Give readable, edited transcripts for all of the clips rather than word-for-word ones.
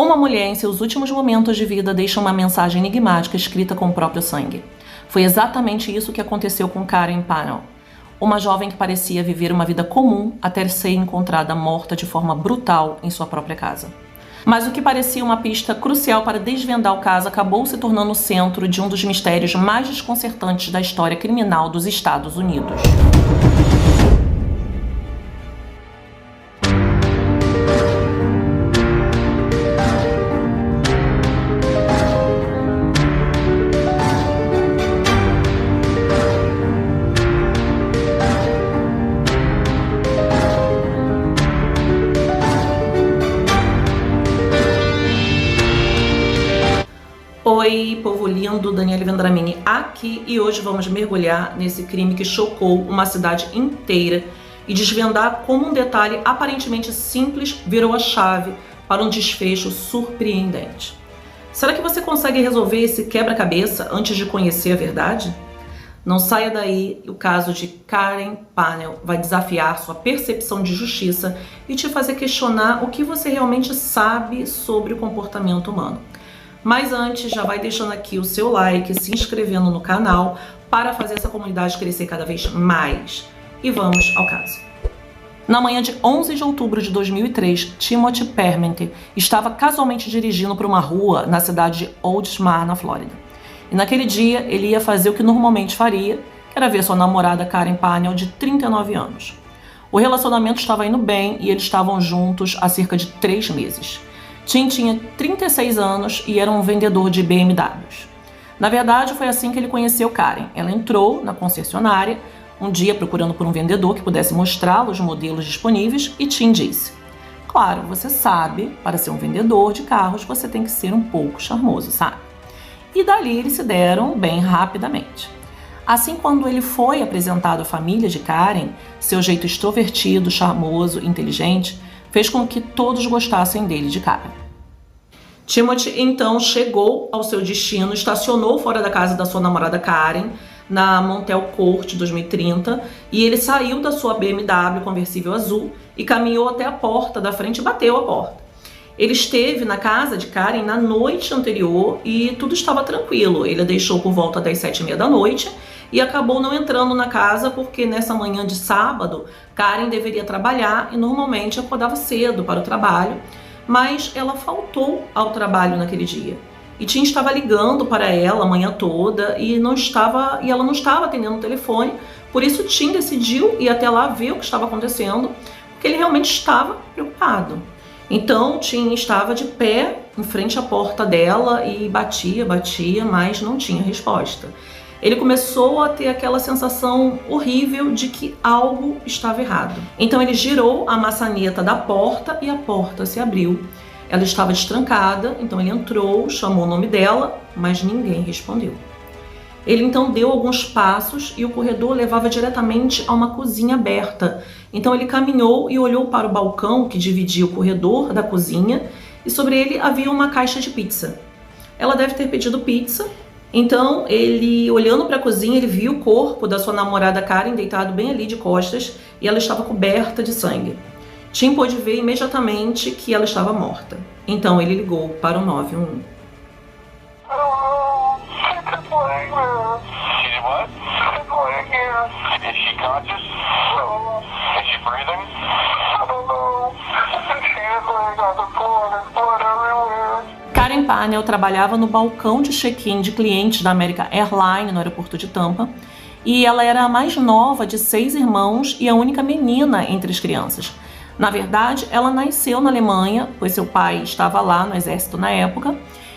Uma mulher em seus últimos momentos de vida deixa uma mensagem enigmática escrita com o próprio sangue. Foi exatamente isso que aconteceu com Karen Parnell, uma jovem que parecia viver uma vida comum até ser encontrada morta de forma brutal em sua própria casa. Mas o que parecia uma pista crucial para desvendar o caso acabou se tornando o centro de um dos mistérios mais desconcertantes da história criminal dos Estados Unidos. Oi, povo lindo, Daniele Vendramini aqui e hoje vamos mergulhar nesse crime que chocou uma cidade inteira e desvendar como um detalhe aparentemente simples virou a chave para um desfecho surpreendente. Será que você consegue resolver esse quebra-cabeça antes de conhecer a verdade? Não saia daí, o caso de Karen Parnell vai desafiar sua percepção de justiça e te fazer questionar o que você realmente sabe sobre o comportamento humano. Mas antes, já vai deixando aqui o seu like, se inscrevendo no canal para fazer essa comunidade crescer cada vez mais. E vamos ao caso. Na manhã de 11 de outubro de 2003, Timothy Parmenter estava casualmente dirigindo por uma rua na cidade de Oldsmar, na Flórida. E naquele dia, ele ia fazer o que normalmente faria, que era ver sua namorada Karen Parnell, de 39 anos. O relacionamento estava indo bem e eles estavam juntos há cerca de 3 meses. Tim tinha 36 anos e era um vendedor de BMWs. Na verdade, foi assim que ele conheceu Karen. Ela entrou na concessionária um dia procurando por um vendedor que pudesse mostrá-lo os modelos disponíveis e Tim disse: "Claro, você sabe, para ser um vendedor de carros você tem que ser um pouco charmoso, sabe?" E dali eles se deram bem rapidamente. Assim, quando ele foi apresentado à família de Karen, seu jeito extrovertido, charmoso, inteligente, fez com que todos gostassem dele de cara. Timothy então chegou ao seu destino, estacionou fora da casa da sua namorada Karen, na Montel Court 2030, e ele saiu da sua BMW conversível azul e caminhou até a porta da frente e bateu a porta. Ele esteve na casa de Karen na noite anterior e tudo estava tranquilo. Ele a deixou por volta das 7h30 da noite e acabou não entrando na casa porque nessa manhã de sábado, Karen deveria trabalhar e normalmente acordava cedo para o trabalho, mas ela faltou ao trabalho naquele dia. E Tim estava ligando para ela a manhã toda e ela não estava atendendo o telefone, por isso Tim decidiu ir até lá ver o que estava acontecendo, porque ele realmente estava preocupado. Então Tim estava de pé em frente à porta dela e batia, mas não tinha resposta. Ele começou a ter aquela sensação horrível de que algo estava errado. Então ele girou a maçaneta da porta e a porta se abriu. Ela estava destrancada, então ele entrou, chamou o nome dela, mas ninguém respondeu. Ele então deu alguns passos e o corredor levava diretamente a uma cozinha aberta. Então ele caminhou e olhou para o balcão que dividia o corredor da cozinha e sobre ele havia uma caixa de pizza. Ela deve ter pedido pizza. Então, ele, olhando para a cozinha, ele viu o corpo da sua namorada Karen deitado bem ali de costas e ela estava coberta de sangue. Tim pôde ver imediatamente que ela estava morta. Então, ele ligou para o 911. Karen Parnell trabalhava no balcão de check-in de clientes da American Airlines no aeroporto de Tampa e ela era a mais nova de 6 irmãos e a única menina entre as crianças. Na verdade, ela nasceu na Alemanha, pois seu pai estava lá no exército na época,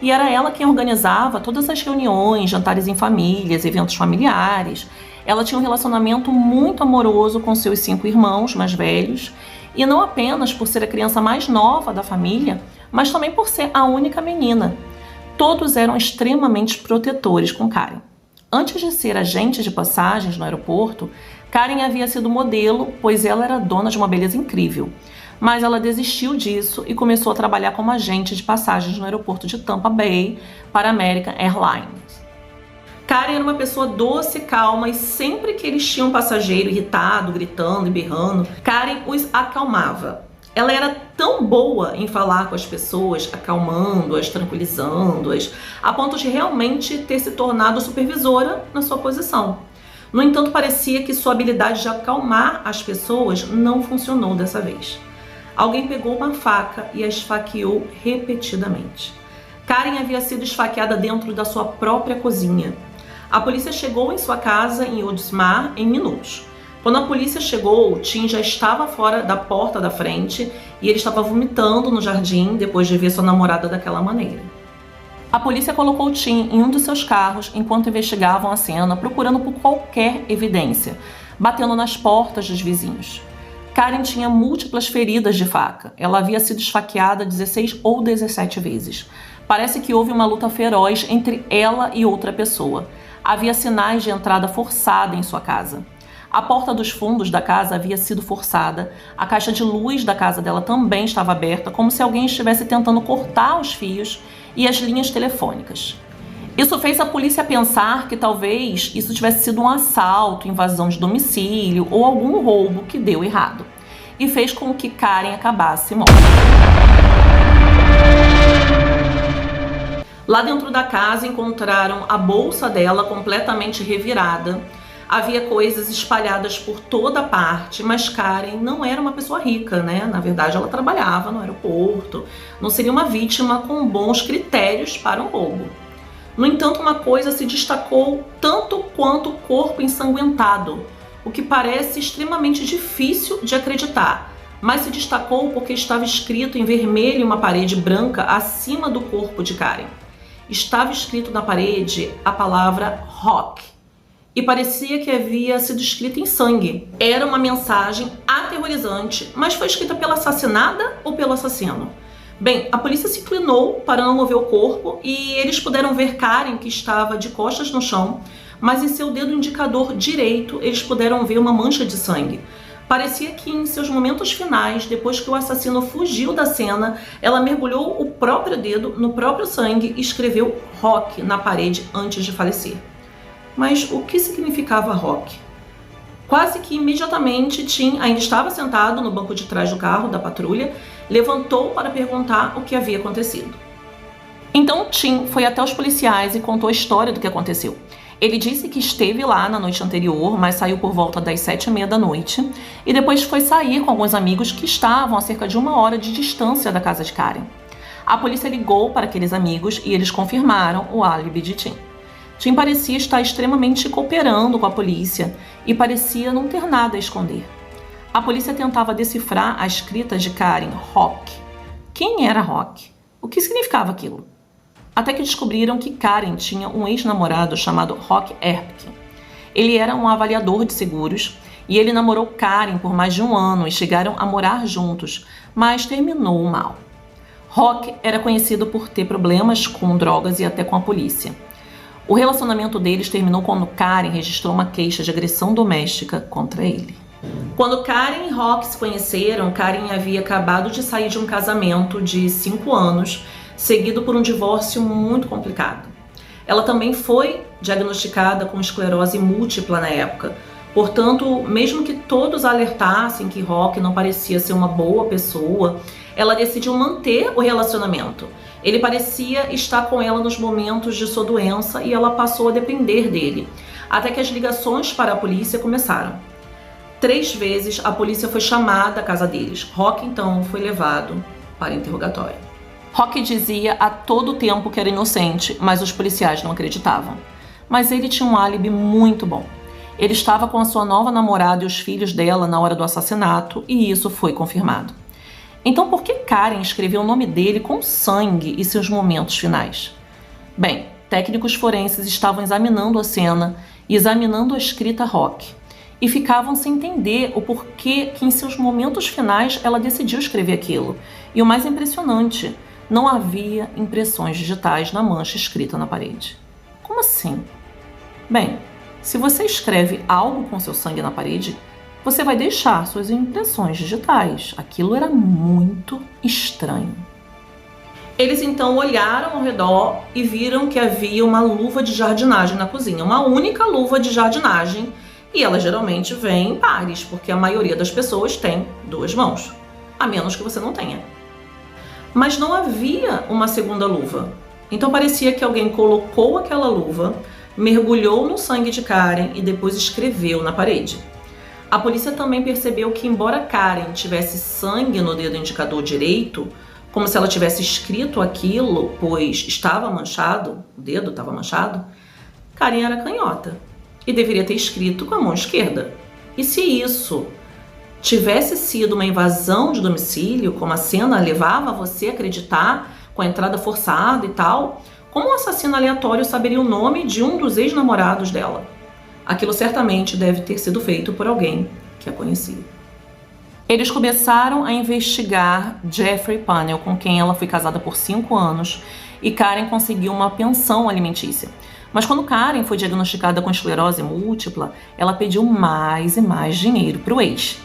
e era ela quem organizava todas as reuniões, jantares em famílias, eventos familiares. Ela tinha um relacionamento muito amoroso com seus 5 irmãos mais velhos, e não apenas por ser a criança mais nova da família, mas também por ser a única menina. Todos eram extremamente protetores com Karen. Antes de ser agente de passagens no aeroporto, Karen havia sido modelo, pois ela era dona de uma beleza incrível. Mas ela desistiu disso e começou a trabalhar como agente de passagens no aeroporto de Tampa Bay para a American Airlines. Karen era uma pessoa doce, calma, e sempre que eles tinham um passageiro irritado, gritando e berrando, Karen os acalmava. Ela era tão boa em falar com as pessoas, acalmando-as, tranquilizando-as, a ponto de realmente ter se tornado supervisora na sua posição. No entanto, parecia que sua habilidade de acalmar as pessoas não funcionou dessa vez. Alguém pegou uma faca e a esfaqueou repetidamente. Karen havia sido esfaqueada dentro da sua própria cozinha. A polícia chegou em sua casa em Oldsmar em minutos. Quando a polícia chegou, Tim já estava fora da porta da frente e ele estava vomitando no jardim depois de ver sua namorada daquela maneira. A polícia colocou Tim em um dos seus carros enquanto investigavam a cena, procurando por qualquer evidência, batendo nas portas dos vizinhos. Karen tinha múltiplas feridas de faca. Ela havia sido esfaqueada 16 ou 17 vezes. Parece que houve uma luta feroz entre ela e outra pessoa. Havia sinais de entrada forçada em sua casa. A porta dos fundos da casa havia sido forçada, a caixa de luz da casa dela também estava aberta, como se alguém estivesse tentando cortar os fios e as linhas telefônicas. Isso fez a polícia pensar que talvez isso tivesse sido um assalto, invasão de domicílio ou algum roubo que deu errado, e fez com que Karen acabasse morta. Lá dentro da casa encontraram a bolsa dela completamente revirada. Havia coisas espalhadas por toda parte, mas Karen não era uma pessoa rica, né? Na verdade, ela trabalhava no aeroporto, não seria uma vítima com bons critérios para um roubo. No entanto, uma coisa se destacou tanto quanto o corpo ensanguentado, o que parece extremamente difícil de acreditar, mas se destacou porque estava escrito em vermelho em uma parede branca acima do corpo de Karen. Estava escrito na parede a palavra Rock. E parecia que havia sido escrita em sangue. Era uma mensagem aterrorizante, mas foi escrita pela assassinada ou pelo assassino? Bem, a polícia se inclinou para não mover o corpo e eles puderam ver Karen, que estava de costas no chão, mas em seu dedo indicador direito eles puderam ver uma mancha de sangue. Parecia que em seus momentos finais, depois que o assassino fugiu da cena, ela mergulhou o próprio dedo no próprio sangue e escreveu Rock na parede antes de falecer. Mas o que significava Rock? Quase que imediatamente, Tim ainda estava sentado no banco de trás do carro da patrulha, levantou para perguntar o que havia acontecido. Então Tim foi até os policiais e contou a história do que aconteceu. Ele disse que esteve lá na noite anterior, mas saiu por volta das 7h30 da noite e depois foi sair com alguns amigos que estavam a cerca de 1 hora de distância da casa de Karen. A polícia ligou para aqueles amigos e eles confirmaram o álibi de Tim. Tim parecia estar extremamente cooperando com a polícia e parecia não ter nada a esconder. A polícia tentava decifrar a escrita de Karen, Rock. Quem era Rock? O que significava aquilo? Até que descobriram que Karen tinha um ex-namorado chamado Rock Erpke. Ele era um avaliador de seguros e ele namorou Karen por mais de 1 ano e chegaram a morar juntos, mas terminou mal. Rock era conhecido por ter problemas com drogas e até com a polícia. O relacionamento deles terminou quando Karen registrou uma queixa de agressão doméstica contra ele. Quando Karen e Rock se conheceram, Karen havia acabado de sair de um casamento de 5 anos, seguido por um divórcio muito complicado. Ela também foi diagnosticada com esclerose múltipla na época. Portanto, mesmo que todos alertassem que Rock não parecia ser uma boa pessoa, ela decidiu manter o relacionamento. Ele parecia estar com ela nos momentos de sua doença e ela passou a depender dele, até que as ligações para a polícia começaram. 3 vezes a polícia foi chamada à casa deles. Rock então foi levado para interrogatório. Rock dizia a todo tempo que era inocente, mas os policiais não acreditavam. Mas ele tinha um álibi muito bom. Ele estava com a sua nova namorada e os filhos dela na hora do assassinato e isso foi confirmado. Então por que Karen escreveu o nome dele com sangue e seus momentos finais? Bem, técnicos forenses estavam examinando a cena e examinando a escrita Rock e ficavam sem entender o porquê que em seus momentos finais ela decidiu escrever aquilo. E o mais impressionante, não havia impressões digitais na mancha escrita na parede. Como assim? Bem, se você escreve algo com seu sangue na parede, você vai deixar suas impressões digitais. Aquilo era muito estranho. Eles então olharam ao redor e viram que havia uma luva de jardinagem na cozinha, uma única luva de jardinagem, e ela geralmente vem em pares, porque a maioria das pessoas tem 2 mãos. a menos que você não tenha. Mas não havia uma segunda luva. Então parecia que alguém colocou aquela luva, mergulhou no sangue de Karen e depois escreveu na parede. A polícia também percebeu que, embora Karen tivesse sangue no dedo indicador direito, como se ela tivesse escrito aquilo, pois estava manchado, o dedo estava manchado, Karen era canhota e deveria ter escrito com a mão esquerda. E se isso tivesse sido uma invasão de domicílio, como a cena levava você a acreditar, com a entrada forçada e tal, como um assassino aleatório saberia o nome de um dos ex-namorados dela? Aquilo certamente deve ter sido feito por alguém que a conhecia. Eles começaram a investigar Jeffrey Pannell, com quem ela foi casada por 5 anos, e Karen conseguiu uma pensão alimentícia. Mas quando Karen foi diagnosticada com esclerose múltipla, ela pediu mais e mais dinheiro para o ex.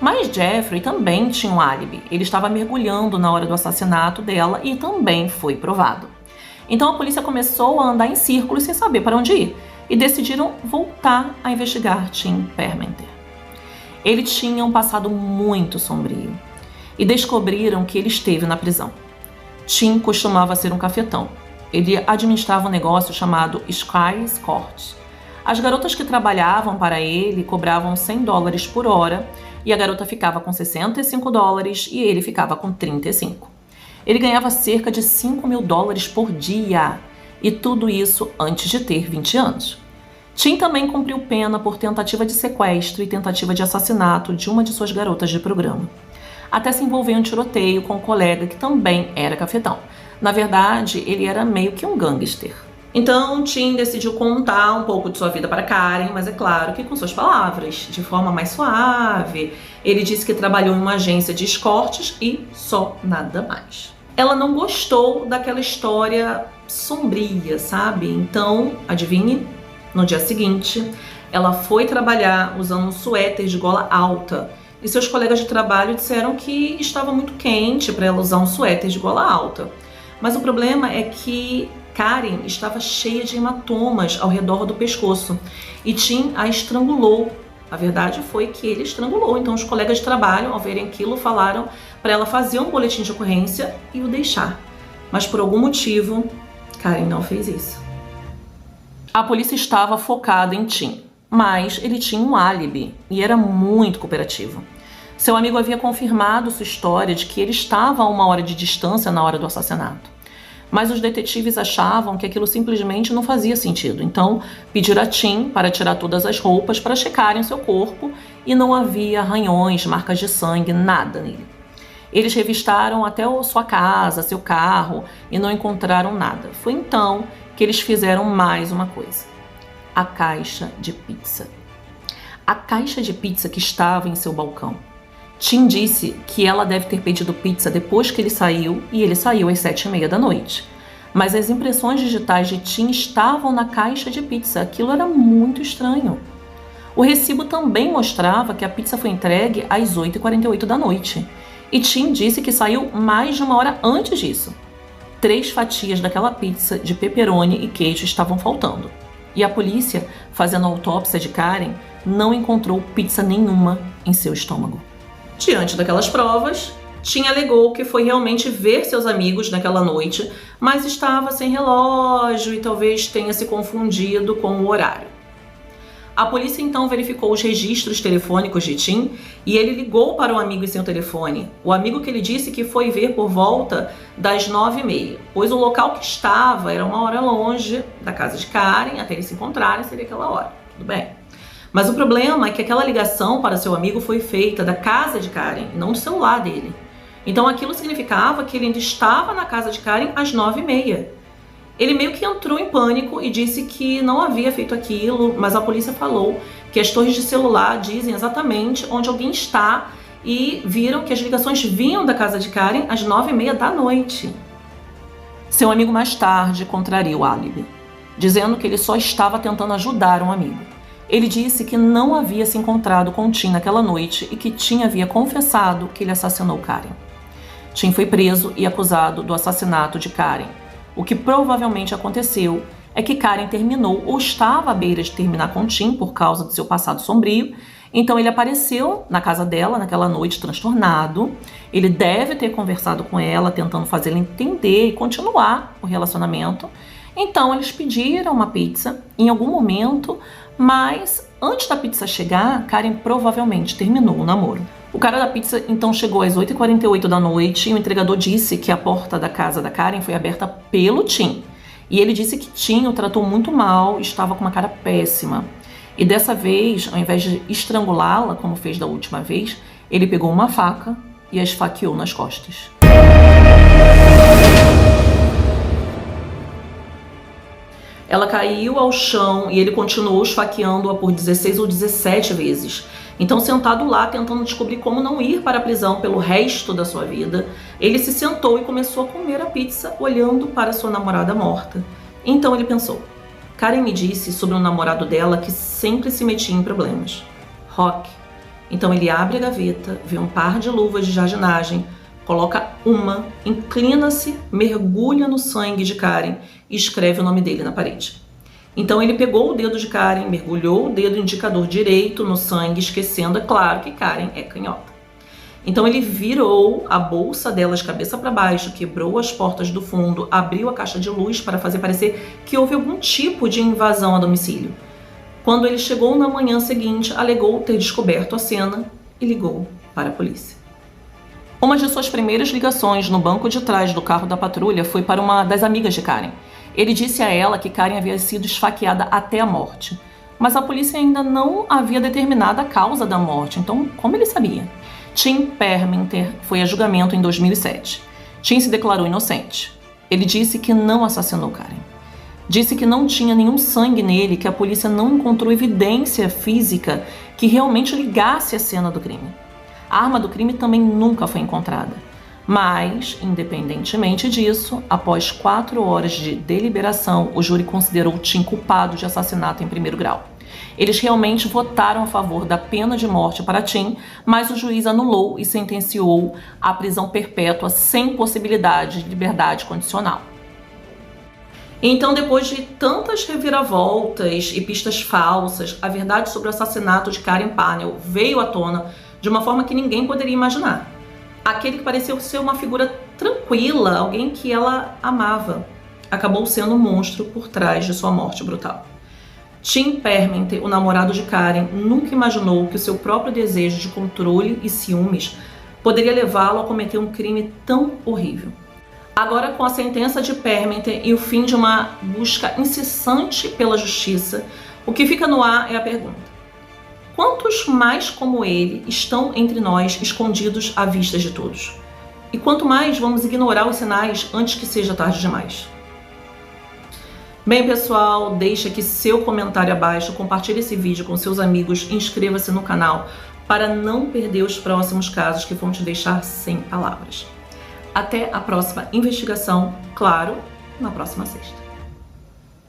Mas Jeffrey também tinha um álibi. Ele estava mergulhando na hora do assassinato dela e também foi provado. Então a polícia começou a andar em círculos sem saber para onde ir e decidiram voltar a investigar Tim Parmenter. Ele tinha um passado muito sombrio e descobriram que ele esteve na prisão. Tim costumava ser um cafetão. Ele administrava um negócio chamado Sky's Court. As garotas que trabalhavam para ele cobravam $100 por hora e a garota ficava com $65 e ele ficava com 35. Ele ganhava cerca de $5 mil por dia e tudo isso antes de ter 20 anos. Tim também cumpriu pena por tentativa de sequestro e tentativa de assassinato de uma de suas garotas de programa. Até se envolveu em um tiroteio com um colega que também era cafetão. Na verdade, ele era meio que um gangster. Então, Tim decidiu contar um pouco de sua vida para Karen, mas é claro que com suas palavras, de forma mais suave. Ele disse que trabalhou em uma agência de escortes e só nada mais. Ela não gostou daquela história sombria, sabe? Então, adivinhe? No dia seguinte, ela foi trabalhar usando um suéter de gola alta e seus colegas de trabalho disseram que estava muito quente para ela usar um suéter de gola alta. Mas o problema é que Karen estava cheia de hematomas ao redor do pescoço e Tim a estrangulou. A verdade foi que ele estrangulou, então os colegas de trabalho, ao verem aquilo, falaram para ela fazer um boletim de ocorrência e o deixar. Mas por algum motivo, Karen não fez isso. A polícia estava focada em Tim, mas ele tinha um álibi e era muito cooperativo. Seu amigo havia confirmado sua história de que ele estava a 1 hora de distância na hora do assassinato. Mas os detetives achavam que aquilo simplesmente não fazia sentido. Então, pediram a Tim para tirar todas as roupas para checarem seu corpo e não havia arranhões, marcas de sangue, nada nele. Eles revistaram até sua casa, seu carro e não encontraram nada. Foi então que eles fizeram mais uma coisa: a caixa de pizza. A caixa de pizza que estava em seu balcão. Tim disse que ela deve ter pedido pizza depois que ele saiu e ele saiu às 7h30 da noite. Mas as impressões digitais de Tim estavam na caixa de pizza. Aquilo era muito estranho. O recibo também mostrava que a pizza foi entregue às 8h48 da noite. E Tim disse que saiu mais de 1 hora antes disso. 3 fatias daquela pizza de pepperoni e queijo estavam faltando. E a polícia, fazendo a autópsia de Karen, não encontrou pizza nenhuma em seu estômago. Diante daquelas provas, Tim alegou que foi realmente ver seus amigos naquela noite, mas estava sem relógio e talvez tenha se confundido com o horário. A polícia então verificou os registros telefônicos de Tim e ele ligou para o amigo em seu telefone. O amigo que ele disse que foi ver por volta das 9h30, pois o local que estava era 1 hora longe da casa de Karen, até eles se encontrarem seria aquela hora, tudo bem. Mas o problema é que aquela ligação para seu amigo foi feita da casa de Karen, não do celular dele. Então aquilo significava que ele ainda estava na casa de Karen às 9h30. Ele meio que entrou em pânico e disse que não havia feito aquilo, mas a polícia falou que as torres de celular dizem exatamente onde alguém está e viram que as ligações vinham da casa de Karen às 9h30 da noite. Seu amigo mais tarde contraria o álibi, dizendo que ele só estava tentando ajudar um amigo. Ele disse que não havia se encontrado com Tim naquela noite e que Tim havia confessado que ele assassinou Karen. Tim foi preso e acusado do assassinato de Karen. O que provavelmente aconteceu é que Karen terminou ou estava à beira de terminar com Tim por causa do seu passado sombrio Então ele apareceu na casa dela naquela noite transtornado. Ele deve ter conversado com ela, tentando fazê-la entender e continuar o relacionamento. Então eles pediram uma pizza em algum momento, mas antes da pizza chegar, Karen provavelmente terminou o namoro. O cara da pizza então chegou às 8h48 da noite e o entregador disse que a porta da casa da Karen foi aberta pelo Tim. E ele disse que Tim o tratou muito mal e estava com uma cara péssima. E dessa vez, ao invés de estrangulá-la, como fez da última vez, ele pegou uma faca e a esfaqueou nas costas. Ela caiu ao chão e ele continuou esfaqueando-a por 16 ou 17 vezes. Então, sentado lá, tentando descobrir como não ir para a prisão pelo resto da sua vida, ele se sentou e começou a comer a pizza, olhando para sua namorada morta. Então ele pensou: Karen me disse sobre um namorado dela que sempre se metia em problemas. Rock. Então ele abre a gaveta, vê um par de luvas de jardinagem, coloca uma, inclina-se, mergulha no sangue de Karen e escreve o nome dele na parede. Então ele pegou o dedo de Karen, mergulhou o dedo indicador direito no sangue, esquecendo, é claro, que Karen é canhota. Então ele virou a bolsa dela de cabeça para baixo, quebrou as portas do fundo, abriu a caixa de luz para fazer parecer que houve algum tipo de invasão a domicílio. Quando ele chegou na manhã seguinte, alegou ter descoberto a cena e ligou para a polícia. Uma de suas primeiras ligações no banco de trás do carro da patrulha foi para uma das amigas de Karen. Ele disse a ela que Karen havia sido esfaqueada até a morte, mas a polícia ainda não havia determinado a causa da morte, então como ele sabia? Tim Permenter foi a julgamento em 2007. Tim se declarou inocente. Ele disse que não assassinou Karen. Disse que não tinha nenhum sangue nele, que a polícia não encontrou evidência física que realmente ligasse a cena do crime. A arma do crime também nunca foi encontrada. Mas, independentemente disso, após 4 horas de deliberação, o júri considerou Tim culpado de assassinato em primeiro grau. Eles realmente votaram a favor da pena de morte para Tim, mas o juiz anulou e sentenciou à prisão perpétua sem possibilidade de liberdade condicional. Então, depois de tantas reviravoltas e pistas falsas, a verdade sobre o assassinato de Karen Parnell veio à tona de uma forma que ninguém poderia imaginar. Aquele que parecia ser uma figura tranquila, alguém que ela amava, acabou sendo um monstro por trás de sua morte brutal. Tim Permenter, o namorado de Karen, nunca imaginou que o seu próprio desejo de controle e ciúmes poderia levá-lo a cometer um crime tão horrível. Agora, com a sentença de Permenter e o fim de uma busca incessante pela justiça, o que fica no ar é a pergunta: quantos mais como ele estão entre nós, escondidos à vista de todos? E quanto mais vamos ignorar os sinais antes que seja tarde demais? Bem, pessoal, deixe aqui seu comentário abaixo, compartilhe esse vídeo com seus amigos, inscreva-se no canal para não perder os próximos casos que vão te deixar sem palavras. Até a próxima investigação, claro, na próxima sexta.